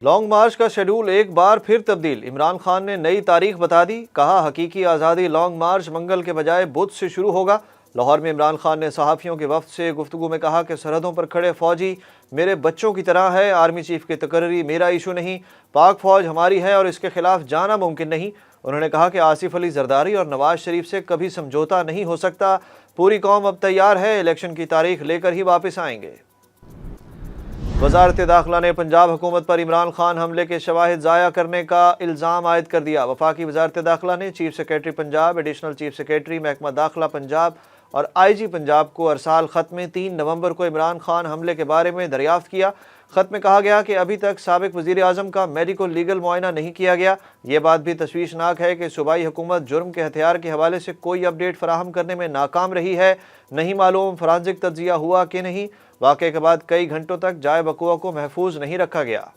Long मार्च का schedule एक बार फिर तब्दील। इमरान खान ने नई तारीख बता दी। कहा, हकीकी आज़ादी लॉन्ग मार्च मंगल के बजाय बुध से शुरू होगा। लाहौर में इमरान खान ने सहाफ़ियों के वफ़द से गुफ्तगू में कहा कि सरहदों पर खड़े फ़ौजी मेरे बच्चों की तरह है। आर्मी चीफ की तकर्री मेरा इशू नहीं, पाक फ़ौज हमारी है और इसके खिलाफ जाना मुमकिन नहीं। उन्होंने कहा कि आसिफ अली जरदारी और नवाज शरीफ से कभी समझौता नहीं हो सकता। पूरी कौम अब तैयार है, इलेक्शन की तारीख लेकर ही वापस आएंगे। वज़ारत दाखिला ने पंजाब हुकूमत पर इमरान खान हमले के शवाहिद ज़ाया करने का इल्ज़ाम आयद कर दिया। वफाकी वज़ारत दाखिला ने chief secretary Punjab, additional chief secretary महकमा दाखिला पंजाब और IG पंजाब को अरसाल ख़त में 3 नवंबर को इमरान खान हमले के बारे में दरियाफ्त किया। ख़त में कहा गया कि अभी तक साबिक़ वज़ीर आज़म का मेडिकल लीगल मुआयना नहीं किया गया। ये बात भी तशवीशनाक है कि सूबाई हुकूमत जुर्म के हथियार के हवाले से कोई अपडेट फराहम करने में नाकाम रही है। नहीं मालूम फॉरेंसिक तज्ज़िया हुआ कि नहीं। वाक़े के बाद कई घंटों तक जाए बकुआ को महफूज नहीं रखा गया।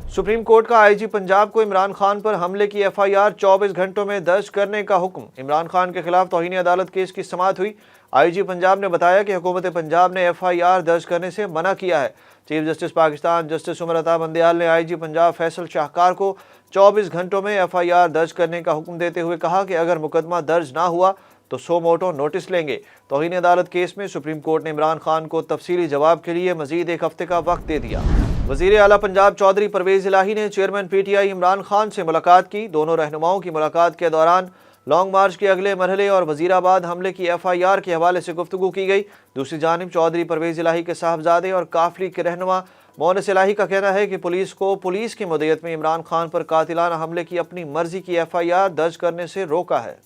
सुप्रीम कोर्ट का IG पंजाब को इमरान खान पर हमले की FIR 24 घंटों में दर्ज करने का हुक्म। इमरान खान के खिलाफ तौहीन अदालत केस की समाअत हुई। IG पंजाब ने बताया कि हुकूमत पंजाब ने FIR दर्ज करने से मना किया है। Chief justice Pakistan justice Umar Ata Bandial ने IG पंजाब फैसल शाहकार को 24 घंटों में FIR दर्ज करने का हुक्म देते हुए कहा कि अगर मुकदमा दर्ज ना हुआ तो सो मोटो नोटिस लेंगे। तौहीन अदालत केस में सुप्रीम कोर्ट ने इमरान खान को तफसीली जवाब के लिए मजीद 1 हफ्ते का वक्त दे दिया। वज़ीर आला पंजाब चौधरी परवेज़ इलाही ने चेयरमैन PTI इमरान खान से मुलाकात की। दोनों रहनुमाओं की मुलाकात के दौरान लॉन्ग मार्च के अगले मरहले और वज़ीराबाद हमले की FIR के हवाले से गुफ्तगू की गई। दूसरी जानिब चौधरी परवेज़ इलाही के साहबजादे और काफली के रहनुमा मोनस इलाही का कहना है कि पुलिस को पुलिस की मदईयत में इमरान खान पर कातिलाना हमले की अपनी मर्जी की FIR दर्ज करने से रोका है।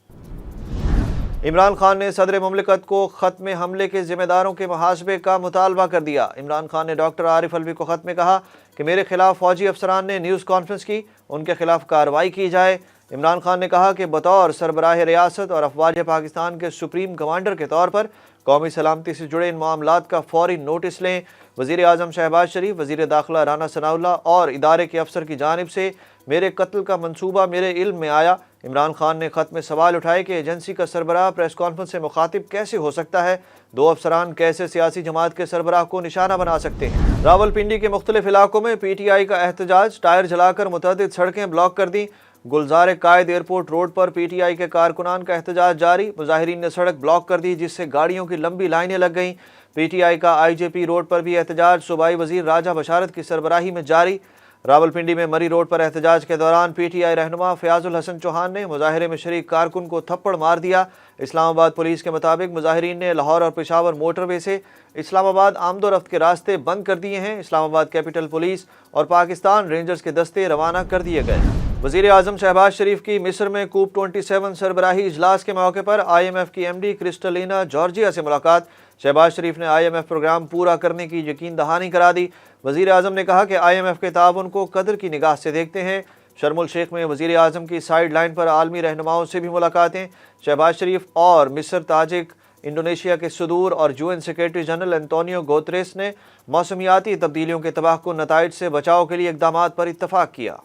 इमरान खान ने सदर मुमलिकत को ख़त में हमले के ज़िम्मेदारों के मुहासबे का मुतालबा कर दिया। इमरान खान ने डॉक्टर आरिफ अलवी को ख़त में कहा कि मेरे खिलाफ फ़ौजी अफसरान ने न्यूज़ कॉन्फ्रेंस की, उनके खिलाफ कार्रवाई की जाए। इमरान खान ने कहा कि बतौर सरबराह रियासत और अफवाज पाकिस्तान के सुप्रीम कमांडर के तौर पर कौमी सलामती से जुड़े इन मामलात का फ़ौरी नोटिस लें। वज़ीर आज़म शहबाज शरीफ, वज़ीर दाखिला राना सनाउल्लाह और इदारे के अफसर की जानिब से मेरे कत्ल का मंसूबा मेरे इल्म में आया। इमरान खान ने ख़त में सवाल उठाए कि एजेंसी का सरबराह प्रेस कॉन्फ्रेंस से मुखातिब कैसे हो सकता है। 2 अफसरान कैसे सियासी जमात के सरबराह को निशाना बना सकते हैं। रावलपिंडी के मुख्तलिफ इलाकों में PTI का एहतजाज, टायर जलाकर मुतअद्दिद सड़कें ब्लॉक कर दी। गुलजार कायद एयरपोर्ट रोड पर PTI के कारकुनान का एहतजाज जारी। मुजाहिरीन ने सड़क ब्लॉक कर दी जिससे गाड़ियों की लंबी लाइनें लग गईं। PTI का IJP रोड पर भी एहतजाज सूबाई वजीर राजा बशारत की सरबराही में जारी। रावलपिंडी में मरी रोड पर एहतजाज के दौरान PTI रहनुमा फयाजुल हसन चौहान ने मुजाहिरे में शरीक कारकुन को थप्पड़ मार दिया। इस्लामाबाद पुलिस के मुताबिक मुजाहिरीन ने लाहौर और पेशावर मोटरवे से इस्लामाबाद आमदोरफ्त के रास्ते बंद कर दिए हैं। इस्लामाबाद कैपिटल पुलिस और पाकिस्तान रेंजर्स के दस्ते रवाना कर दिए गए। वज़ीर आज़म शहबाज शरीफ की मिस्र में कूप 27 सरबराही इजलास के मौके पर IMF की MD क्रिस्टलिना जॉर्जिया से मुलाकात। शहबाज शरीफ ने IMF प्रोग्राम पूरा करने की यकीन दहानी करा दी। वज़ीर आज़म ने कहा कि IMF के ताउन को कदर की निगाह से देखते हैं। शर्मुल शेख में वज़ीर आज़म की साइड लाइन पर आलमी रहनुमाओं से भी मुलाकातें। शहबाज शरीफ और मिस्र, ताजिक, इंडोनेशिया के सदूर और UN secretary general Antonio Guterres ने मौसमियाती तब्दीलियों के तबाहकुन नताइज से बचाव के लिए इक़दामात पर इत्तफाक किया।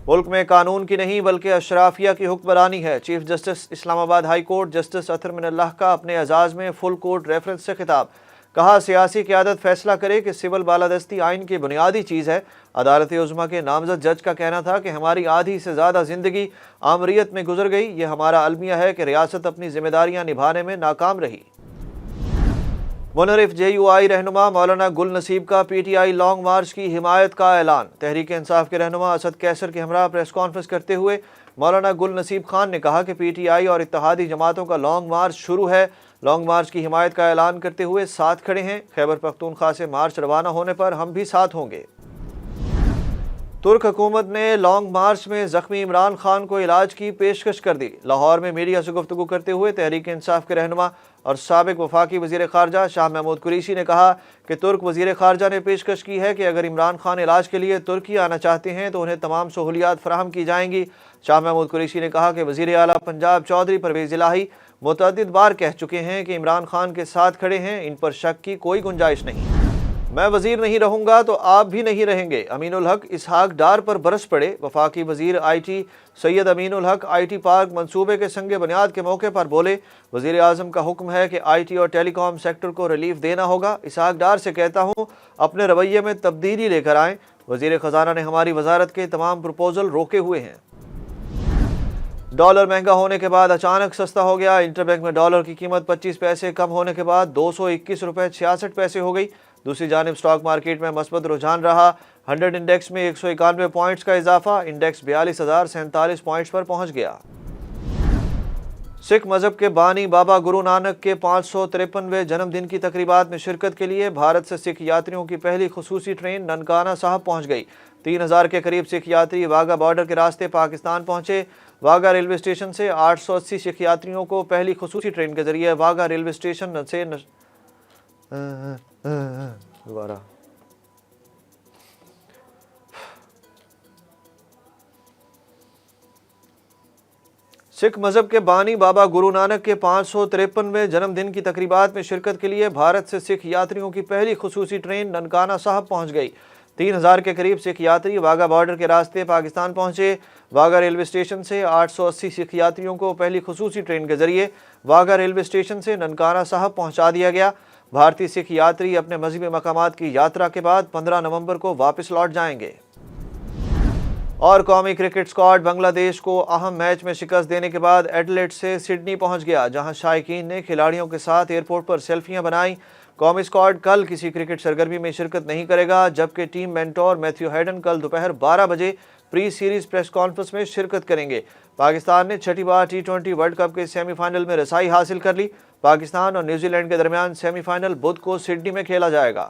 मुल्क में कानून की नहीं बल्कि अशराफिया की हुक्मरानी है। Chief justice Islamabad high court justice Athar Minallah का अपने एजाज़ में फुल कोर्ट रेफरेंस से खिताब। कहा, सियासी क़यादत फैसला करे कि सिविल बालादस्ती आइन की बुनियादी चीज़ है। अदालत उज़्मा के नामज़द जज का कहना था कि हमारी आधी से ज़्यादा ज़िंदगी आमरीत में गुजर गई। ये हमारा अलमिया है कि रियासत अपनी ज़िम्मेदारियाँ निभाने में नाकाम रही। मुनरिफ JUI रहनुमा मौलाना गुल नसीब का PTI लॉन्ग मार्च की हिमायत का ऐलान। तहरीक इंसाफ के रहनुमा असद कैसर के हमरा प्रेस कॉन्फ्रेंस करते हुए मौलाना गुल नसीब खान ने कहा कि PTI और इत्तेहादी जमातों का लॉन्ग मार्च शुरू है। लॉन्ग मार्च की हिमायत का ऐलान करते हुए साथ खड़े हैं। खैबर पख्तूनख्वा से मार्च रवाना होने पर हम भी साथ होंगे। तुर्क हुकूमत ने लॉन्ग मार्च में ज़ख्मी इमरान खान को इलाज की पेशकश कर दी। लाहौर में मीडिया से गुफ्तगू करते हुए तहरीक इंसाफ के रहनुमा और साबिक वफाकी वज़ीर ख़ारजा शाह महमूद कुरैशी ने कहा कि तुर्क वज़ीर ख़ारजा ने पेशकश की है कि अगर इमरान खान इलाज के लिए तुर्की आना चाहते हैं तो उन्हें तमाम सहूलियात फराहम की जाएंगी। शाह महमूद कुरैशी ने कहा कि वज़ीर आला पंजाब चौधरी परवेज़ इलाही मुतअद्दिद बार कह चुके हैं कि इमरान खान के साथ खड़े हैं, इन पर शक की कोई गुंजाइश नहीं। میں وزیر نہیں رہوں گا تو آپ بھی نہیں رہیں گے، امین الحق اسحاق ڈار پر برس پڑے۔ وفاقی وزیر I T Syed Amin ul Haq I T park منصوبے کے سنگ بنیاد کے موقع پر بولے، وزیر اعظم کا حکم ہے کہ آئی ٹی اور ٹیلی کام سیکٹر کو ریلیف دینا ہوگا۔ اسحاق ڈار سے کہتا ہوں اپنے رویے میں تبدیلی لے کر آئیں۔ وزیر خزانہ نے ہماری وزارت کے تمام پروپوزل روکے ہوئے ہیں۔ ڈالر مہنگا ہونے کے بعد اچانک سستا ہو گیا۔ انٹر بینک میں ڈالر کی قیمت 25 پیسے کم ہونے کے بعد 221 روپے 66 پیسے ہو گئی۔ دوسری جانب سٹاک مارکیٹ میں مثبت رجحان رہا۔ 100 انڈیکس میں 191 پوائنٹس کا اضافہ، انڈیکس 42,047 پوائنٹس پر پہنچ گیا۔ سکھ مذہب کے بانی بابا گرو نانک کے 553ویں جنم دن کی تقریبات میں شرکت کے لیے بھارت سے سکھ یاتریوں کی پہلی خصوصی ٹرین ننکانہ صاحب پہنچ گئی۔ 3000 کے قریب سکھ یاتری واگا بارڈر کے راستے پاکستان پہنچے۔ واگا ریلوے اسٹیشن سے 880 سکھ یاتریوں کو پہلی خصوصی ٹرین کے ذریعے واگا ریلوے اسٹیشن سے دوبارہ سکھ مذہب کے بانی بابا گرو نانک کے 553ویں جنم دن کی تقریبات میں شرکت کے لیے بھارت سے سکھ یاتریوں کی پہلی خصوصی ٹرین ننکانہ صاحب پہنچ گئی۔ 3000 کے قریب سکھ یاتری واگا بارڈر کے راستے پاکستان پہنچے۔ واگا ریلوے اسٹیشن سے 880 سکھ یاتریوں کو پہلی خصوصی ٹرین کے ذریعے واگا ریلوے اسٹیشن سے ننکانہ صاحب پہنچا دیا گیا۔ بھارتی سکھ یاتری اپنے مذہبی مقامات کی یاترا کے بعد 15 نومبر کو واپس لوٹ جائیں گے۔ اور قومی کرکٹ اسکواڈ بنگلہ دیش کو اہم میچ میں شکست دینے کے بعد ایڈلیڈ سے سڈنی پہنچ گیا، جہاں شائقین نے کھلاڑیوں کے ساتھ ایئرپورٹ پر سیلفیاں بنائیں۔ قومی اسکواڈ کل کسی کرکٹ سرگرمی میں شرکت نہیں کرے گا، جبکہ ٹیم مینٹور میتھیو ہیڈن کل دوپہر 12 بجے پری سیریز پریس کانفرنس میں شرکت کریں گے۔ پاکستان نے چھٹی بار ٹی20 ورلڈ کپ کے سیمی فائنل میں رسائی حاصل کر لی۔ پاکستان اور نیوزی لینڈ کے درمیان سیمی فائنل بدھ کو سڈنی میں کھیلا جائے گا۔